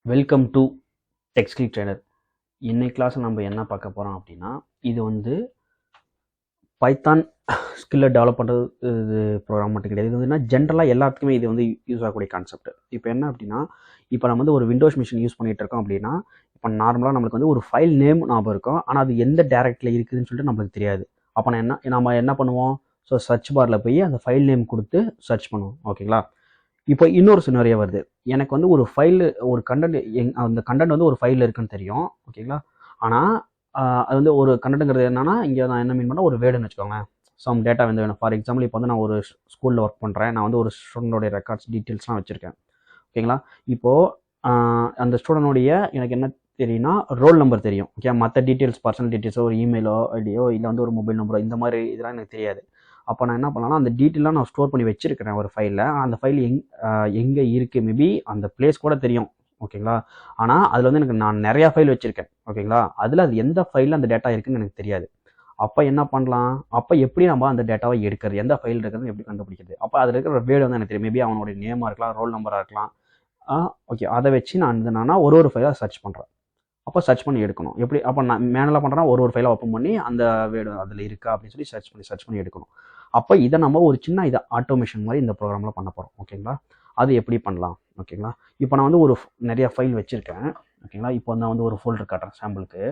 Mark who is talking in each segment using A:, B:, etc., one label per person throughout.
A: Welcome to டெக்ஸ்கில் trainer. இன்னைக்கு கிளாஸில் நம்ம என்ன பார்க்க போகிறோம் அப்படின்னா, இது வந்து பைத்தான் ஸ்கில்லை டெவலப் பண்ணுறது இது ப்ரோக்ராம் மட்டும் கிடையாது. இது வந்து ஜென்ரலாக எல்லாத்துக்குமே இது வந்து யூஸ் ஆகக்கூடிய கான்செப்ட். இப்போ என்ன அப்படின்னா, இப்போ நம்ம வந்து ஒரு விண்டோஸ் மிஷின் யூஸ் பண்ணிகிட்டு இருக்கோம் அப்படின்னா, இப்போ நார்மலாக நம்மளுக்கு வந்து ஒரு ஃபைல் நேம் ஞாபகம் இருக்கும், ஆனால் அது எந்த டேரக்டில் இருக்குதுன்னு சொல்லிட்டு நம்மளுக்கு தெரியாது. அப்போ நம்ம என்ன பண்ணுவோம், ஸோ சர்ச் பாரில் போய் அந்த ஃபைல் நேம் கொடுத்து சர்ச் பண்ணுவோம். ஓகேங்களா? இப்போ இன்னொரு சினாரியோ வருது. எனக்கு வந்து ஒரு ஃபைல், ஒரு கண்டென்ட், அந்த கண்டென்ட் வந்து ஒரு ஃபைலில் இருக்குன்னு தெரியும். ஓகேங்களா? ஆனால் அது வந்து ஒரு கண்டென்ட்ங்கிறது என்னன்னா, இங்கே நான் என்ன மீன் பண்ணால் ஒரு வேர்டுன்னு வச்சுக்கோங்க. சம் டேட்டா வந்து வேணும். ஃபார் எக்ஸாம்பிள், இப்போ வந்து நான் ஒரு ஸ்கூலில் ஒர்க் பண்ணுறேன். நான் வந்து ஒரு ஸ்டூடெண்டோடைய ரெக்கார்ட்ஸ் டீட்டெயில்ஸ்லாம் வச்சுருக்கேன். ஓகேங்களா? இப்போது அந்த ஸ்டூடெண்டோடைய எனக்கு என்ன தெரியும்னா, ரோல் நம்பர் தெரியும். ஓகே, மற்ற டீட்டெயில்ஸ், பர்சனல் டீட்டெயில்ஸோ, ஒரு இமெயிலோ ஐடியோ, இல்லை வந்து ஒரு மொபைல் நம்பரோ, இந்த மாதிரி இதெல்லாம் எனக்கு தெரியாது. அப்போ நான் என்ன பண்ணலாம்னா, அந்த டீட்டெயிலாம் நான் ஸ்டோர் பண்ணி வச்சிருக்கிறேன் ஒரு ஃபைலில். அந்த ஃபைல் எங்கே இருக்குது, மேபி அந்த பிளேஸ் கூட தெரியும். ஓகேங்களா? ஆனால் அதில் வந்து நான் நிறையா ஃபைல் வச்சுருக்கேன். ஓகேங்களா? அதில் அது எந்த ஃபைலில் அந்த டேட்டா இருக்குன்னு எனக்கு தெரியாது. அப்போ என்ன பண்ணலாம், அப்போ எப்படி நம்ம அந்த டேட்டாவை எடுக்கிறது, எந்த ஃபைல் இருக்கிறது எப்படி கண்டுபிடிக்கிறது? அப்போ அதில் இருக்கிற வேர்டு வந்து எனக்கு தெரியும். மேபி அவனுடைய நேமாக இருக்கலாம், ரோல் நம்பராக இருக்கலாம். ஓகே, அதை வச்சு நான் என்னன்னா ஒரு ஃபைலாக சர்ச் பண்ணுறேன். அப்போ சர்ச் பண்ணி எடுக்கணும். எப்படி அப்போ நான் மேனலாக பண்ணுறேன்னா ஒரு ஃபைலை ஓப்பன் பண்ணி அந்த வேர்டு அதில் இருக்கா அப்படின்னு சொல்லி சர்ச் பண்ணி எடுக்கணும். அப்போ இதை நம்ம ஒரு சின்ன ஆட்டோமேஷன் மாதிரி இந்த ப்ரோக்ராமில் பண்ண போகிறோம். ஓகேங்களா? அது எப்படி பண்ணலாம்? ஓகேங்களா? இப்போ நான் வந்து நிறைய ஃபைல் வச்சுருக்கேன். ஓகேங்களா? இப்போ நான் வந்து ஒரு ஃபோல்டர் காட்டுறேன் சாம்பிளுக்கு.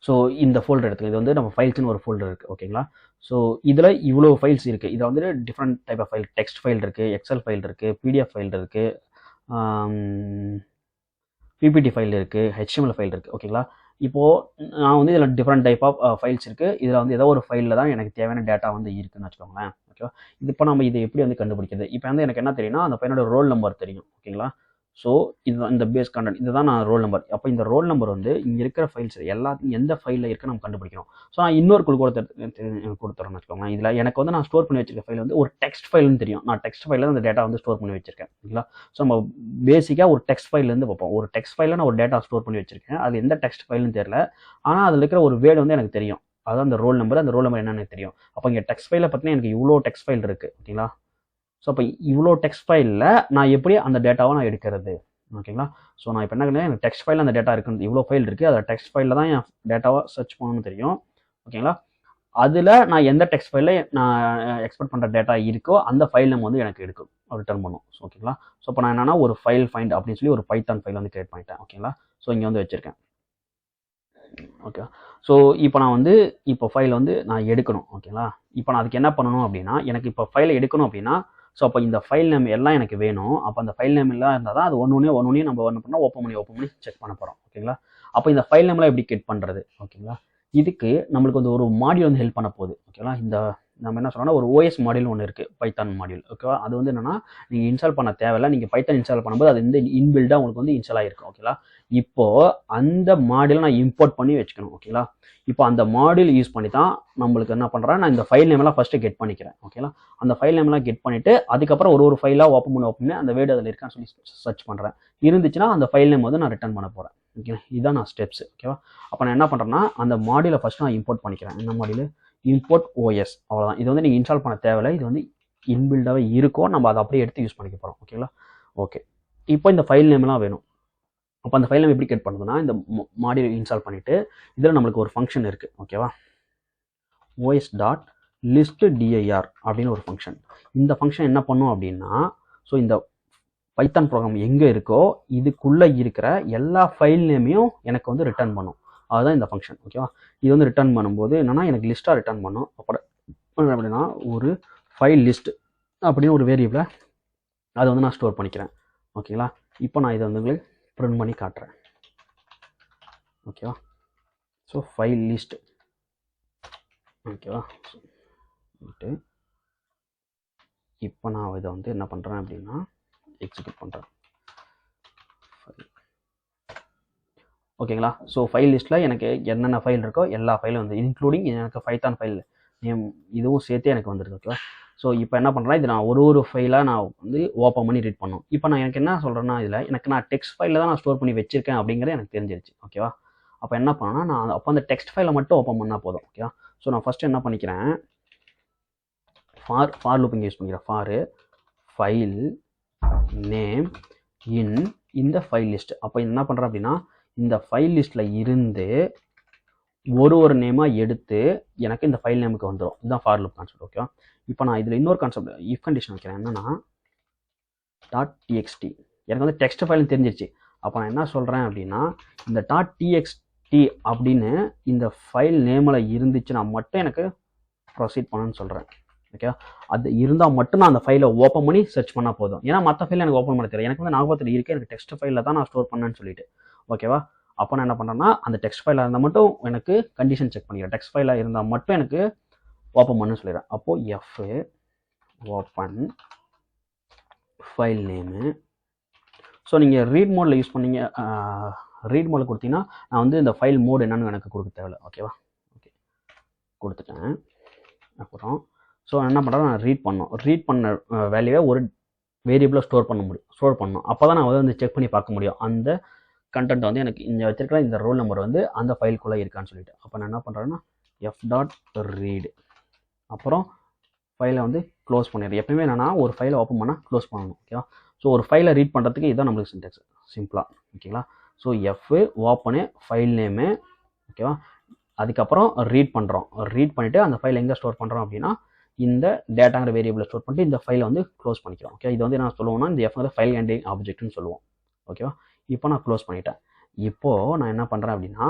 A: ஸோ இந்த ஃபோல்டர் எடுத்துக்க, இது வந்து நம்ம ஃபைல்ஸ்னு ஒரு ஃபோல்டர் இருக்குது. ஓகேங்களா? ஸோ இதில் இவ்வளோ ஃபைல்ஸ் இருக்குது. இதில் வந்து different type of file, text file இருக்குது, எக்ஸல் ஃபைல் இருக்குது, பிடிஎஃப் ஃபைல் இருக்குது, பிபிடி ஃபைல் இருக்குது, ஹெச்டிஎம்எல் ஃபைல் இருக்குது. ஓகேங்களா? இப்போது நான் வந்து இதில் டிஃப்ரெண்ட் டைப் ஆஃப் ஃபைல்ஸ் இருக்குது. இதில் வந்து ஏதோ ஒரு ஃபைலில் தான் எனக்கு தேவையான டேட்டா வந்து இருக்குதுன்னு வச்சுக்கோங்களேன். ஓகேவா? இது இப்போ நம்ம இதை எப்படி வந்து கண்டுபிடிக்கிறது? இப்போ வந்து எனக்கு என்ன தெரியும்னா, அந்த பையனோட ரோல் நம்பர் தெரியும். ஓகேங்களா? ஸோ இதுதான் இந்த பேஸ் கண்டென்ட், இதுதான் நான் ரோல் நம்பர். அப்போ இந்த ரோல் நம்பர் வந்து இங்கே இருக்கிற ஃபைல்ஸ் எல்லாத்தையும் எந்த ஃபைலில் இருக்குன்னு நம்ம கண்டுபிடிக்கணும். ஸோ நான் இன்னொரு கொடுத்துறேன்னு வச்சுக்கோங்களேன். இதில் எனக்கு வந்து நான் ஸ்டோர் பண்ணி வச்சிருக்க ஃபைல் வந்து ஒரு டெக்ஸ்ட் ஃபைல்னு தெரியும். நான் டெக்ஸ்ட் ஃபைலில் அந்த டேட்டா வந்து ஸ்டோர் பண்ணி வச்சிருக்கேன். ஓகேங்களா? ஸோ நம்ம பேசிக்காக ஒரு டெக்ஸ்ட் ஃபைல்லேருந்து பார்ப்போம். ஒரு டெக்ஸ்ட் ஃபைலில் நான் ஒரு டேட்டா ஸ்டோர் பண்ணி வச்சிருக்கேன். அது எந்த டெக்ஸ்ட் ஃபைல்னு தெரியல, ஆனால் அதில் இருக்கிற ஒரு வேர்டு வந்து எனக்கு தெரியும். அதான் அந்த ரோல் நம்பர். அந்த ரோல் நம்பர் என்னன்னு எனக்கு தெரியும். அப்போ இங்கே டெக்ஸ்ட் ஃபைலை பார்த்தீங்கன்னா எனக்கு இவ்வளோ டெக்ஸ்ட் ஃபைல் இருக்குது. ஓகேங்களா? ஸோ அப்போ இவ்வளோ டெக்ஸ்ட் ஃபைலில் நான் எப்படி அந்த டேட்டாவை நான் எடுக்கிறது? ஓகேங்களா? ஸோ நான் இப்போ என்ன பண்ணேன், எனக்கு டெக்ஸ்ட் ஃபைலில் அந்த டேட்டா இருக்குது, இவ்வளோ ஃபைல் இருக்குது, அதில் டெக்ஸ்ட் ஃபைலில் தான் என் டேட்டாவை சர்ச் பண்ணணும்னு தெரியும். ஓகேங்களா? அதில் நான் எந்த டெக்ஸ்ட் ஃபைலில் நான் எக்ஸ்பெக்ட் பண்ணுற டேட்டா இருக்கோ அந்த ஃபைல் நம்ம வந்து எனக்கு எடுக்கும், ரிட்டர்ன் பண்ணும். ஸோ ஓகேங்களா? ஸோ இப்போ நான் என்னன்னா ஒரு ஃபைல் ஃபைண்ட் அப்படின்னு சொல்லி ஒரு பைத்தான் ஃபைல் வந்து கிரியேட் பண்ணிட்டேன். ஓகேங்களா? ஸோ இங்கே வந்து வச்சுருக்கேன். ஓகே, ஸோ இப்போ நான் வந்து ஃபைல் வந்து நான் எடுக்கணும். ஓகேங்களா? இப்போ நான் அதுக்கு என்ன பண்ணணும் அப்படின்னா, எனக்கு இப்போ ஃபைலை எடுக்கணும் அப்படின்னா, ஸோ அப்போ இந்த ஃபைல் நேம் எல்லாம் எனக்கு வேணும். அப்போ அந்த ஃபைல் நேம் எல்லாம் இருந்தால் தான் அது ஒன்று நம்ம என்ன பண்ணால் ஓப்பன் பண்ணி செக் பண்ண போகிறோம். ஓகேங்களா? அப்போ இந்த ஃபைல் நேம்லாம் எப்படி கெட் பண்ணுறது? ஓகேங்களா? இதுக்கு நம்மளுக்கு வந்து ஒரு மாடியூல் வந்து ஹெல்ப் பண்ண போகுது. ஓகேங்களா? இந்த நம்ம என்ன சொல்கிறோம்னா, ஒரு ஓஎஸ் மாடியூல் ஒன்று இருக்குது, பைத்தான் மாடியூல். ஓகேவா? அது வந்து என்னென்னா, நீங்கள் இன்ஸ்டால் பண்ண தேவையில்லை. நீங்கள் பைத்தான் இன்ஸ்டால் பண்ணும்போது அது வந்து இன்பில்டாக உங்களுக்கு வந்து இன்ஸ்டால் ஆகிருக்கும். ஓகேங்களா? இப்போது அந்த மாடியூலை நான் இம்போர்ட் பண்ணி வச்சுக்கணும். ஓகேங்களா? இப்போ அந்த மாடியூல் யூஸ் பண்ணி தான் நம்மளுக்கு என்ன பண்ணுறேன், நான் இந்த ஃபைல் நேம்லாம் ஃபஸ்ட்டு கெட் பண்ணிக்கிறேன். ஓகேங்களா? அந்த ஃபைல் நேம்லாம் கெட் பண்ணிவிட்டு அதுக்கப்புறம் ஒரு ஃபைலாக ஓப்பன் பண்ணி அந்த வேர்டு அதில் இருக்கான்னு சொல்லி சர்ச் பண்ணுறேன். இருந்துச்சுன்னா அந்த ஃபைல் நேம் வந்து நான் ரிட்டர்ன் பண்ண போகிறேன். ஓகேங்களா? இதுதான் நான் ஸ்டெப்ஸ். ஓகேவா? அப்போ நான் என்ன பண்ணுறேன்னா, அந்த மாடியூலை ஃபஸ்ட்டு நான் இம்போர்ட் பண்ணிக்கிறேன். என்ன மாடியூல்? Import OS. அவ்வளோதான். இது வந்து நீங்கள் இன்ஸ்டால் பண்ண தேவையில்லை. இது வந்து இன்பில்டாகவே இருக்கும். நம்ம அதை அப்படியே எடுத்து யூஸ் பண்ணிக்க போகிறோம். ஓகேங்களா? ஓகே, இப்போ இந்த ஃபைல் நேம்லாம் வேணும். அப்போ அந்த ஃபைல் நேம் எப்படி கெட் பண்ணுறதுன்னா, இந்த மாடியூல் இன்ஸ்டால் பண்ணிவிட்டு இதில் நம்மளுக்கு ஒரு ஃபங்க்ஷன் இருக்குது. ஓகேவா? os.listdir அப்படின்னு ஒரு ஃபங்க்ஷன். இந்த ஃபங்க்ஷன் என்ன பண்ணும் அப்படின்னா, ஸோ இந்த பைத்தான் ப்ரோக்ராம் எங்கே இருக்கோ இதுக்குள்ளே இருக்கிற எல்லா ஃபைல் நேமையும் எனக்கு வந்து ரிட்டர்ன் பண்ணும். அதுதான் இந்த ஃபங்க்ஷன். ஓகேவா? இது வந்து ரிட்டர்ன் பண்ணும்போது என்னென்னா, எனக்கு லிஸ்ட்டாக ரிட்டர்ன் பண்ணும். அப்புறம் அப்படின்னா ஒரு ஃபைல் லிஸ்ட் அப்படின்னு ஒரு வேரியபிளை அதை வந்து நான் ஸ்டோர் பண்ணிக்கிறேன். ஓகேங்களா? இப்போ நான் இதை வந்து உங்களுக்கு பிரிண்ட் பண்ணி காட்டுறேன். ஓகேவா? So file list. ஓகேவா? இப்போ நான் இதை வந்து என்ன பண்ணுறேன் அப்படின்னா, எக்ஸிக்யூட் பண்ணுறேன். ஓகேங்களா? ஸோ ஃபைல் லிஸ்ட்டில் எனக்கு என்னென்ன ஃபைல் இருக்கோ எல்லா ஃபைலும் வந்து இன்க்ளூடிங் எனக்கு பைத்தான் ஃபைல் நேம் இதுவும் சேர்த்தே எனக்கு வந்துருக்கு. ஓகேவா? ஸோ இப்போ என்ன பண்ணுறேன், இது நான் ஒரு ஃபைலாக நான் வந்து ஓப்பன் பண்ணி ரீட் பண்ணணும். இப்போ நான் எனக்கு என்ன சொல்கிறேன்னா, இதில் எனக்கு நான் டெக்ஸ்ட் ஃபைலில் தான் நான் ஸ்டோர் பண்ணி வச்சிருக்கேன் அப்படிங்கிறது எனக்கு தெரிஞ்சிருச்சு. ஓகேவா? அப்போ என்ன பண்ணேன்னா, அப்போ அந்த டெக்ஸ்ட் ஃபைலை மட்டும் ஓப்பன் பண்ணால் போதும். ஓகேவா? ஸோ நான் ஃபஸ்ட்டு என்ன பண்ணிக்கிறேன், ஃபார் லூப் இங்கே யூஸ் பண்ணிக்கிறேன். ஃபார் ஃபைல் நேம் இன் இந்த ஃபைல் லிஸ்ட். அப்போ என்ன பண்ணுறேன் அப்படின்னா இந்த ஃபைல் லிஸ்ட்டில் இருந்து ஒரு நேமாக எடுத்து எனக்கு இந்த ஃபைல் நேமுக்கு வந்துடும். இதுதான் ஃபார் லூப் கான்செப்ட். ஓகேவா? இப்போ நான் இதில் இன்னொரு கான்செப்ட் இஃப் கண்டிஷன் வைக்கிறேன். என்னன்னா .txt எனக்கு வந்து டெக்ஸ்ட் ஃபைல்னு தெரிஞ்சிருச்சு. அப்போ நான் என்ன சொல்கிறேன் அப்படின்னா இந்த .txt அப்படின்னு இந்த ஃபைல் நேமில் இருந்துச்சுன்னா மட்டும் எனக்கு ப்ரொசீட் பண்ணணும்னு சொல்கிறேன். ஓகே, அது இருந்தால் மட்டும் நான் அந்த ஃபைலை ஓப்பன் பண்ணி சர்ச் பண்ணால் போதும். ஏன்னா மற்ற ஃபைலில் எனக்கு ஓப்பன் பண்ண தெரியும். எனக்கு வந்து ஞாபகத்தில் இருக்குது எனக்கு டெக்ஸ்ட் ஃபைலில் தான் நான் ஸ்டோர் பண்ணேன்னு சொல்லிட்டு. ஓகேவா? அப்போ நான் என்ன பண்ணுறேன்னா அந்த டெக்ஸ்ட் ஃபைலாக இருந்தால் மட்டும் எனக்கு கண்டிஷன் செக் பண்ணிக்கிறேன். டெக்ஸ்ட் ஃபைலாக இருந்தால் மட்டும் எனக்கு ஓப்பன் பண்ணு சொல்லிடுறேன். அப்போது F open file name. So நீங்கள் ரீட் மோடில் யூஸ் பண்ணீங்க, ரீட் மோடில் கொடுத்தீங்கன்னா நான் வந்து இந்த ஃபைல் மோடு என்னன்னு எனக்கு கொடுக்க தேவையில்லை. ஓகேவா? ஓகே, கொடுத்துட்டேன். அப்புறம் ஸோ என்ன பண்ணுறேன், நான் ரீட் பண்ண வேல்யூவை ஒரு வேரியபிளாக ஸ்டோர் பண்ணணும். அப்போ தான் நான் வந்து செக் பண்ணி பார்க்க முடியும் அந்த கண்டென்ட் வந்து எனக்கு இங்கே வச்சிருக்கிற இந்த ரோல் நம்பர் வந்து அந்த ஃபைலுக்குள்ளே இருக்கான்னு சொல்லிட்டு. அப்போ நான் என்ன பண்ணுறேன்னா f.read அப்புறம் ஃபைலை வந்து க்ளோஸ் பண்ணிடுறேன். எப்பயுமே என்னன்னா ஒரு ஃபைலை ஓப்பன் பண்ணால் க்ளோஸ் பண்ணணும். ஓகேவா? ஸோ ஒரு ஃபைலை ரீட் பண்ணுறதுக்கு இதுதான் நம்மளுக்கு சின்டெக்ஸ் சிம்பிளாக. ஓகேங்களா? So F open file name. ஓகேவா? அதுக்கப்புறம் ரீட் பண்ணிவிட்டு அந்த ஃபைல் எங்கே ஸ்டோர் பண்ணுறோம் அப்படின்னா இந்த டேட்டாங்கிற வேரியபிளை ஸ்டோர் பண்ணிட்டு இந்த ஃபைலை வந்து க்ளோஸ் பண்ணிக்கிறோம். ஓகே, இது வந்து என்ன சொல்லுவோம்னா இந்த எஃப் வந்து ஃபைல் ஹேண்ட்லிங் ஆப்ஜெக்ட்னு சொல்லுவோம். ஓகேவா? இப்போ நான் க்ளோஸ் பண்ணிட்டேன். இப்போது நான் என்ன பண்ணுறேன் அப்படின்னா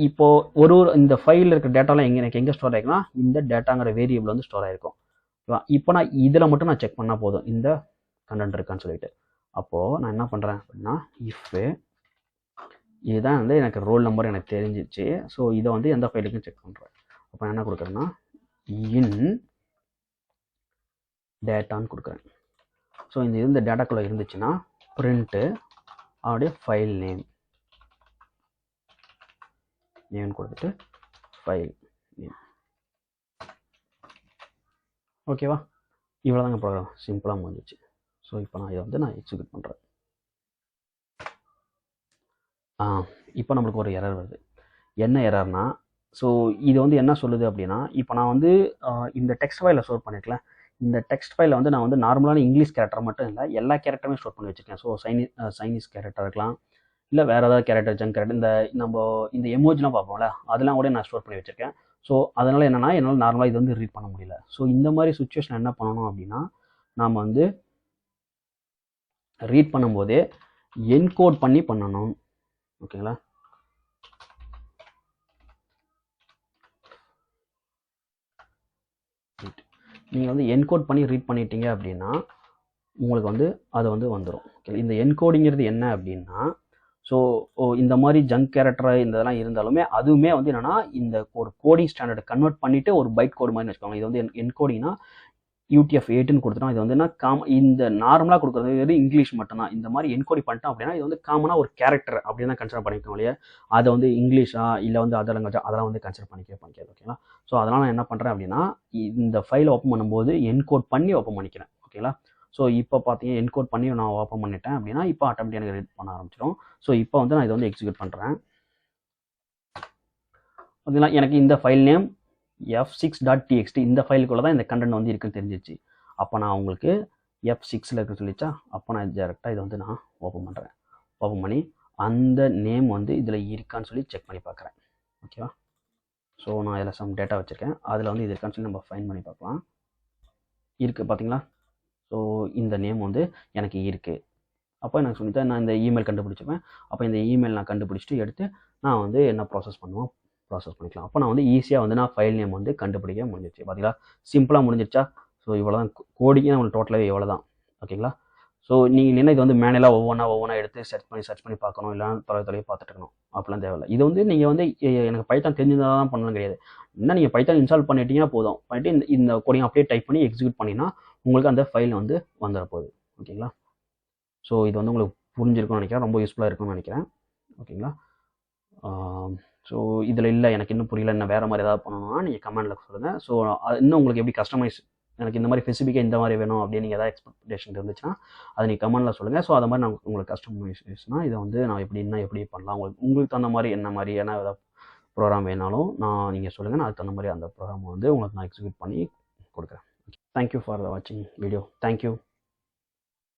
A: இப்போது இந்த ஃபைலில் இருக்கிற டேட்டாலாம் எனக்கு எங்கே ஸ்டோர் ஆகிருக்குன்னா இந்த டேட்டாங்கிற வேரியபிள் வந்து ஸ்டோர் ஆகிருக்கும். ஓகேவா? இப்போ நான் இதில் மட்டும் நான் செக் பண்ணால் போதும் இந்த கண்டென்ட் இருக்கான்னு சொல்லிட்டு. அப்போது நான் என்ன பண்ணுறேன் அப்படின்னா இஃப் இதுதான் வந்து எனக்கு ரோல் நம்பர் எனக்கு தெரிஞ்சிச்சு. ஸோ இதை வந்து எந்த ஃபைலுக்கும் செக் பண்ணுறேன். அப்போ நான் என்ன கொடுக்குறேன்னா இன் டேட்டான்னு கொடுக்குறேன். ஸோ இந்த டேட்டாக்குள்ளே இருந்துச்சுன்னா பிரிண்ட்டு அவருடைய ஃபைல் நேம் கொடுத்துட்டு ஃபைல் நேம். ஓகேவா? இவ்வளோ தாங்க ப்ரோக்ராம் சிம்பிளாக முடிஞ்சிச்சு. ஸோ இப்போ நான் இதை வந்து எக்ஸிக்யூட் பண்ணுறேன். இப்போ நம்மளுக்கு ஒரு எரர் வருது. என்ன எரர்னா ஸோ இது வந்து என்ன சொல்லுது அப்படின்னா இப்போ நான் வந்து இந்த டெக்ஸ்ட் ஃபைலை ஸ்டோர் பண்ணியிருக்கேன். இந்த டெக்ஸ்ட் ஃபைலில் வந்து நான் வந்து நார்மலான இங்கிலீஷ் கேரக்டர் மட்டும் இல்லை எல்லா கேரக்டருமே ஸ்டோர் பண்ணி வச்சுருக்கேன். ஸோ சைனீஸ் கேரக்டர் இருக்கலாம், இல்லை வேறு ஏதாவது கேரக்டர் ஜங்க் கேரக்டர் இந்த எமோஜிலாம் பார்ப்போம்ல அதெல்லாம் கூட நான் ஸ்டோர் பண்ணி வச்சுருக்கேன். ஸோ அதனால் என்னென்னா என்னால் நார்மலாக இது வந்து ரீட் பண்ண முடியல. ஸோ இந்த மாதிரி சுச்சுவேஷன் என்ன பண்ணணும் அப்படின்னா நாம் வந்து ரீட் பண்ணும்போதே என்கோட் பண்ணி பண்ணணும். ஓகேங்களா? நீங்கள் வந்து என்கோட் பண்ணி ரீட் பண்ணிட்டீங்க அப்படின்னா உங்களுக்கு வந்து அது வந்து வந்துடும். ஓகே, இந்த என்கோடிங்கிறது என்ன அப்படின்னா ஸோ இந்த மாதிரி ஜங்க் கேரக்டர் இந்த இதெல்லாம் இருந்தாலுமே அதுவுமே வந்து என்னென்னா இந்த ஒரு கோடிங் ஸ்டாண்டர்டை கன்வெர்ட் பண்ணிவிட்டு ஒரு பைட் கோடு மாதிரி வச்சுக்கோங்க. இது வந்து என்கோடிங்னா UTF-8ன்னு கொடுத்துட்டோம். இது வந்து என்ன இந்த நார்மலாக கொடுக்குறது வந்து இங்கிலீஷ் மட்டும்தான். இந்த மாதிரி என்கோடி பண்ணிட்டோம் அப்படின்னா இது வந்து காமனாக ஒரு கேரக்டர் அப்படின்னு தான் கன்சிடர் பண்ணிக்கோங்க இல்லையா. அதை வந்து இங்கிலீஷா இல்லை வந்து அதர் லாங்குவேஜா அதெல்லாம் வந்து கன்சிடர் பண்ணிக்காது. ஓகேங்களா? ஸோ அதனால் நான் என்ன பண்ணுறேன் அப்படின்னா இந்த ஃபைலை ஓப்பன் பண்ணும்போது என்கோட் பண்ணி ஓப்பன் பண்ணிக்கிறேன். ஓகேங்களா? ஸோ இப்போ பார்த்தீங்கன்னா என்கோட் பண்ணி நான் ஓப்பன் பண்ணிட்டேன் அப்படின்னா இப்போ ஆட்டோமேட்டிக்காக எனக்கு ரீட் பண்ண ஆரம்பிச்சிடும். ஸோ இப்போ வந்து நான் இதை வந்து எக்ஸிக்யூட் பண்ணுறேன். ஓகேங்களா? எனக்கு இந்த ஃபைல் நேம் f6.txt இந்த ஃபைலுக்குள்ள தான் இந்த கண்டென்ட் வந்து இருக்குன்னு தெரிஞ்சிச்சு. அப்போ நான் உங்களுக்கு f6ல் இருக்குன்னு சொல்லிச்சா அப்போ நான் டேரெக்டாக இதை வந்து நான் ஓப்பன் பண்ணுறேன். ஓப்பன் பண்ணி அந்த நேம் வந்து இதில் இருக்கான்னு சொல்லி செக் பண்ணி பார்க்குறேன். ஓகேவா? ஸோ நான் இதில் சம் டேட்டா வச்சுருக்கேன். அதில் வந்து இது இருக்கான்னு சொல்லி நம்ம ஃபைன் பண்ணி பார்க்கலாம். இருக்குது பார்த்தீங்களா? ஸோ இந்த நேம் வந்து எனக்கு இருக்குது. அப்போ எனக்கு சொல்லித்தான் நான் இந்த இமெயில் கண்டுபிடிச்சிப்பேன். அப்போ இந்த இமெயில் நான் கண்டுபிடிச்சிட்டு எடுத்து நான் வந்து என்ன ப்ராசஸ் பண்ணிக்கலாம். அப்போ நான் வந்து ஈஸியாக வந்து நான் ஃபைல் நேம் வந்து கண்டுபிடிக்க முடிஞ்சிச்சு. பார்த்தீங்களா? சிம்பிளாக முடிஞ்சிருச்சா? ஸோ இவ்வளோ தான் கோடிங்கே நம்மளுக்கு டோட்டலாகவே இவ்வளோ தான். ஓகேங்களா? ஸோ நீங்கள் இல்லைன்னா இது வந்து மேனுவலாக ஒவ்வொன்றா எடுத்து சர்ச் பண்ணி பார்க்கணும், இல்லைனா தொலைவு பார்த்துட்டு இருக்கணும். அப்படிலாம் தேவையில்லை. இது வந்து நீங்கள் வந்து எனக்கு பைத்தான் தெரிஞ்சதாக தான் பண்ணணும் கிடையாது. என்ன நீங்கள் பைத்தான் இன்ஸ்டால் பண்ணிட்டீங்கன்னா போதும். பண்ணிட்டு இந்த கோடிங் அப்படியே டைப் பண்ணி எக்ஸிக்யூட் பண்ணினா உங்களுக்கு அந்த ஃபைல் வந்து வந்துட போகுது. ஓகேங்களா? ஸோ இது வந்து உங்களுக்கு புரிஞ்சிருக்கும்னு நினைக்கிறேன். ரொம்ப யூஸ்ஃபுல்லாக இருக்கும்னு நினைக்கிறேன். ஓகேங்களா? ஸோ இதில் இல்லை எனக்கு இன்னும் புரியல, இன்னும் வேறு மாதிரி ஏதாவது பண்ணணும்னா நீங்கள் கமெண்டில் சொல்லுங்கள். ஸோ இன்னும் உங்களுக்கு எப்படி கஸ்டமைஸ் எனக்கு இந்த மாதிரி ஸ்பெசிஃபிக்காக இந்த மாதிரி வேணும் அப்படின்னு நீங்கள் ஏதாவது எக்ஸ்பெக்டேஷன் இருந்துச்சுன்னா அதை நீங்கள் கமெண்டில் சொல்லுங்கள். ஸோ அது மாதிரி நான் உங்களுக்கு கஸ்டமைஸ்னால் இதை வந்து நான் எப்படி பண்ணலாம், உங்களுக்கு தகுந்த மாதிரி என்ன மாதிரியான ஏதாவது ப்ரோக்ராம் வேணாலும் நீங்கள் சொல்லுங்கள். நான் அதுக்கு தகுந்த மாதிரி அந்த ப்ரோக்ராம் வந்து உங்களுக்கு நான் எக்ஸிக்யூட் பண்ணி கொடுக்குறேன். தேங்க்யூ ஃபார் த வாட்சிங் வீடியோ. தேங்க்யூ.